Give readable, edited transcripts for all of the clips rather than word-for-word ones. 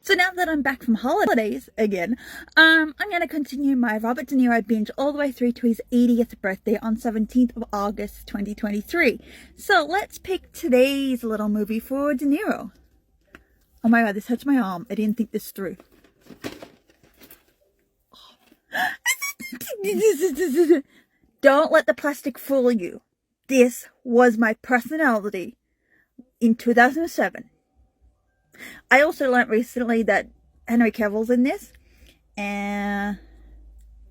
So now that I'm back from holidays again, I'm going to continue my Robert De Niro binge all the way through to his 80th birthday on 17th of August 2023. So let's pick today's little movie for De Niro. Oh my god, this hurts my arm. I didn't think this through. Don't let the plastic fool you. This was my personality in 2007. I also learnt recently that Henry Cavill's in this, and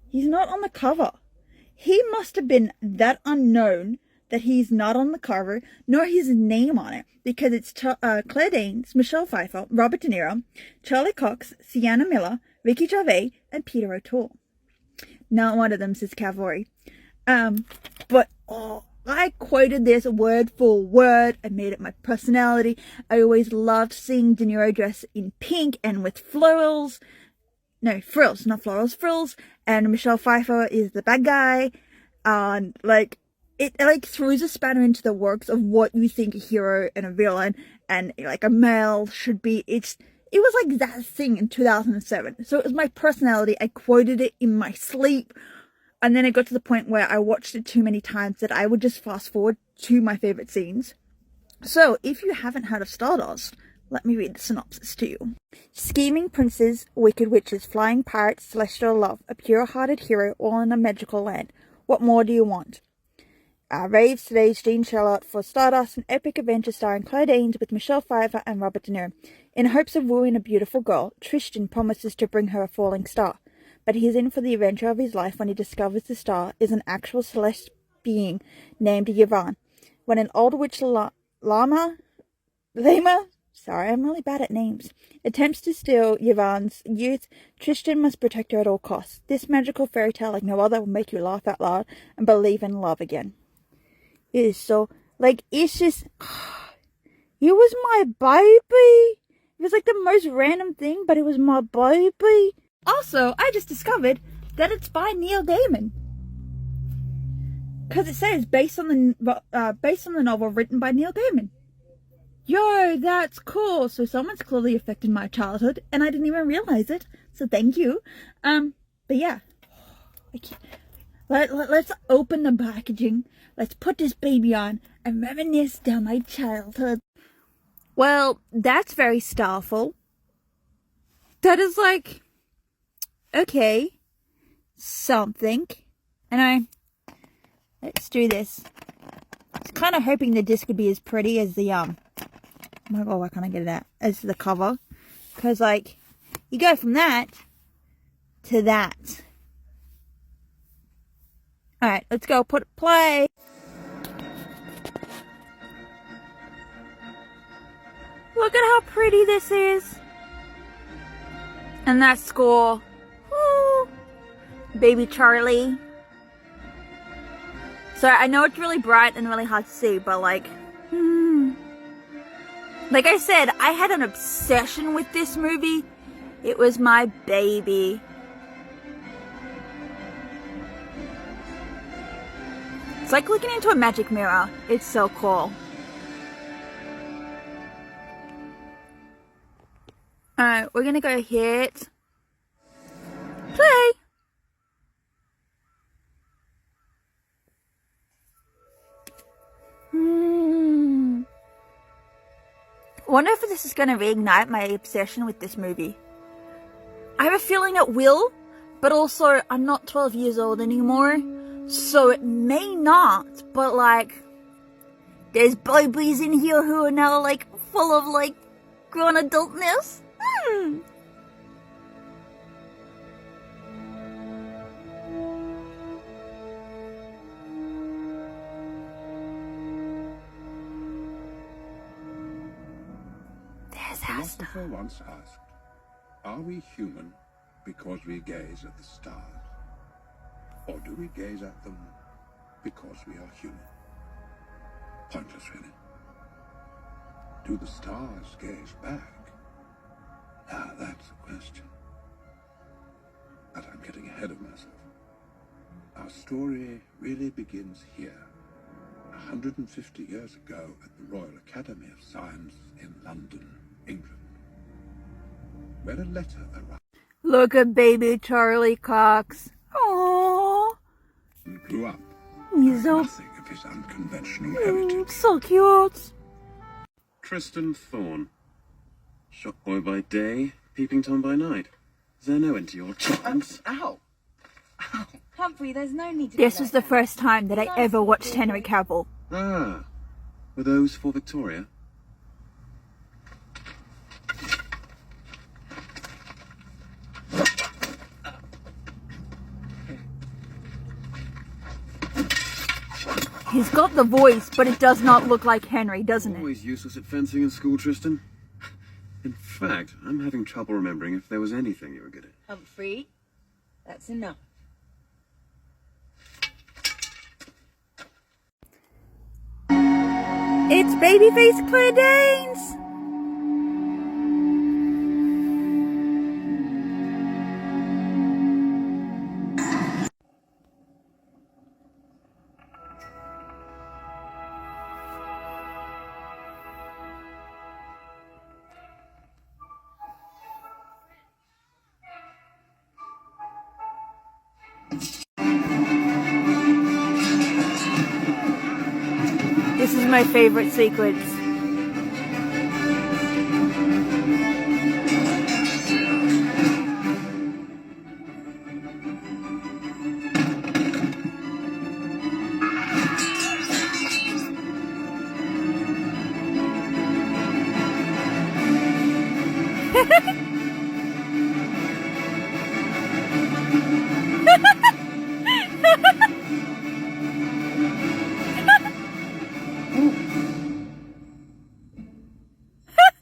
he's not on the cover. He must have been that unknown that he's not on the cover, nor his name on it, because it's Claire Danes, Michelle Pfeiffer, Robert De Niro, Charlie Cox, Sienna Miller, Ricky Gervais, and Peter O'Toole. Not one of them says cavalry. But I quoted this word for word. I made it my personality. I always loved seeing De Niro dress in pink and with florals. No, frills, not florals, frills. And Michelle Pfeiffer is the bad guy. It throws a spanner into the works of what you think a hero and a villain and like a male should be. It was like that thing in 2007. So it was my personality. I quoted it in my sleep. And then it got to the point where I watched it too many times that I would just fast forward to my favorite scenes. So if you haven't heard of Stardust, let me read the synopsis to you. Scheming princes, wicked witches, flying pirates, celestial love, a pure-hearted hero, all in a magical land. What more do you want? Raves today's Gene Charlotte for Stardust, an epic adventure starring Claire Danes with Michelle Pfeiffer and Robert De Niro. In hopes of wooing a beautiful girl, Tristan promises to bring her a falling star. But he's in for the adventure of his life when he discovers the star is an actual celestial being named Yvonne. When an old witch Lama, sorry, I'm really bad at names, attempts to steal Yvonne's youth, Tristan must protect her at all costs. This magical fairy tale, like no other, will make you laugh out loud and believe in love again. It is so, it's just, it was my baby. It was like the most random thing, but it was my baby. Also, I just discovered that it's by Neil Gaiman, because it says based on the novel written by Neil Gaiman. Yo, that's cool. So someone's clearly affected my childhood, and I didn't even realize it. So thank you. But yeah, let's open the packaging. Let's put this baby on and reminisce down my childhood. Well, that's very starful. That is like, okay, something. And let's do this. I was kind of hoping the disc would be as pretty as the, oh my god, why can't I get it out? As the cover. Because, you go from that to that. Alright, let's go play. Look at how pretty this is. And that score. Ooh. Baby Charlie. So I know it's really bright and really hard to see, but like I said, I had an obsession with this movie. It was my baby. It's like looking into a magic mirror. It's so cool. Alright, we're gonna go hit play. Wonder if this is gonna reignite my obsession with this movie. I have a feeling it will, but also I'm not 12 years old anymore, so it may not, but there's babies in here who are now full of grown adultness. A philosopher once asked, are we human because we gaze at the stars? Or do we gaze at them because we are human? Pointless, really. Do the stars gaze back? Now that's the question. But I'm getting ahead of myself. Our story really begins here, 150 years ago at the Royal Academy of Science in London, England. where a letter arrived. Look at baby Charlie Cox. Aww. And grew up. He's so, Nothing of his unconventional heritage. so cute. Tristan Thorne. Shop boy by day, peeping Tom by night. Is there no end to your charms? Ow! Ow! Humphrey, there's no need to. This was the first time that I ever watched Henry Cavill. Ah, were those for Victoria? He's got the voice, but it does not look like Henry, doesn't it? Always useless at fencing in school, Tristan. In fact, I'm having trouble remembering if there was anything you were good at. Humphrey, that's enough. It's babyface Claire Danes! This is my favorite sequence.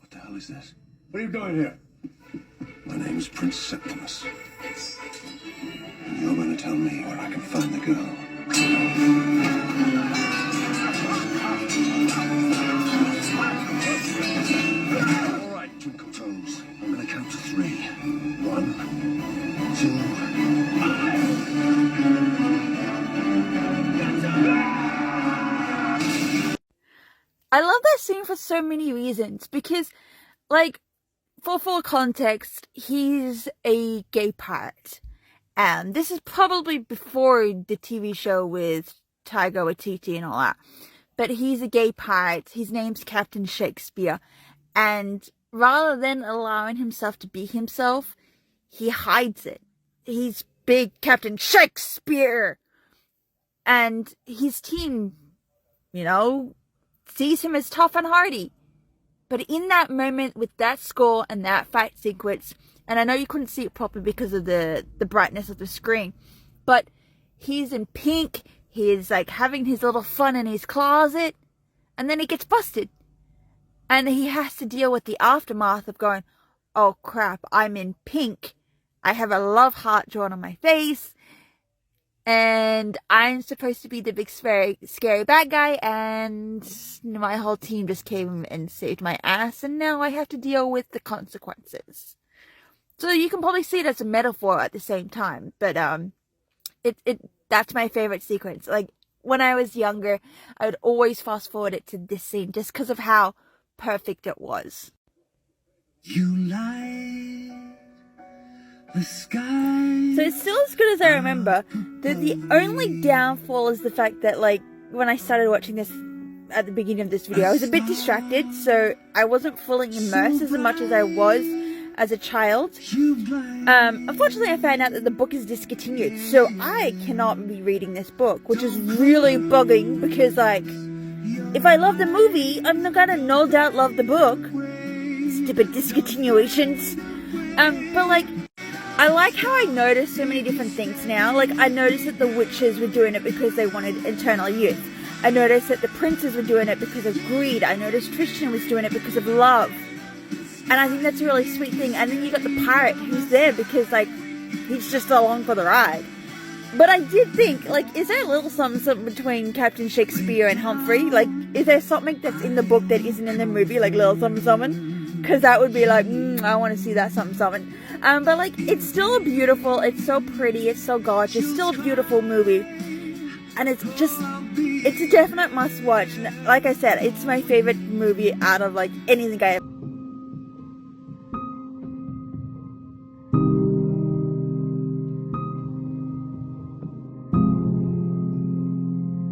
What the hell is this? What are you doing here? My name's Prince Septimus. And you're going to tell me where I can find the girl. All right, twinkle toes. I'm going to count to 3. 1, 2. I love that scene for so many reasons because, like, for full context, he's a gay pirate. And this is probably before the TV show with Taika Waititi and all that. But he's a gay pirate. His name's Captain Shakespeare. And rather than allowing himself to be himself, he hides it. He's big Captain Shakespeare. And his team, you know, sees him as tough and hardy. But in that moment with that score and that fight sequence, and I know you couldn't see it properly because of the brightness of the screen, but he's in pink, he's like having his little fun in his closet, and then he gets busted. And he has to deal with the aftermath of going, oh crap, I'm in pink. I have a love heart drawn on my face. And I'm supposed to be the big scary bad guy, and my whole team just came and saved my ass, and now I have to deal with the consequences. So you can probably see it as a metaphor at the same time, but that's my favorite sequence. Like, when I was younger, I would always fast forward it to this scene just because of how perfect it was. You light the sky. So it's still as good as I remember. The only downfall is the fact that, like, when I started watching this at the beginning of this video, I was a bit distracted, so I wasn't fully immersed as much as I was as a child. Unfortunately, I found out that the book is discontinued, so I cannot be reading this book, which is really bugging because, like, if I love the movie, I'm not gonna no doubt love the book. Stupid discontinuations. But, like, I like how I notice so many different things now. Like, I noticed that the witches were doing it because they wanted eternal youth. I noticed that the princes were doing it because of greed. I noticed Tristan was doing it because of love. And I think that's a really sweet thing. And then you got the pirate who's there because, like, he's just along for the ride. But I did think, like, is there a little something between Captain Shakespeare and Humphrey? Like, is there something that's in the book that isn't in the movie? Like, little something? Because that would be like, I want to see that something. But, like, it's still beautiful. It's so pretty. It's so gorgeous. It's still a beautiful movie. And it's just, it's a definite must watch. Like I said, it's my favorite movie out of, like, anything I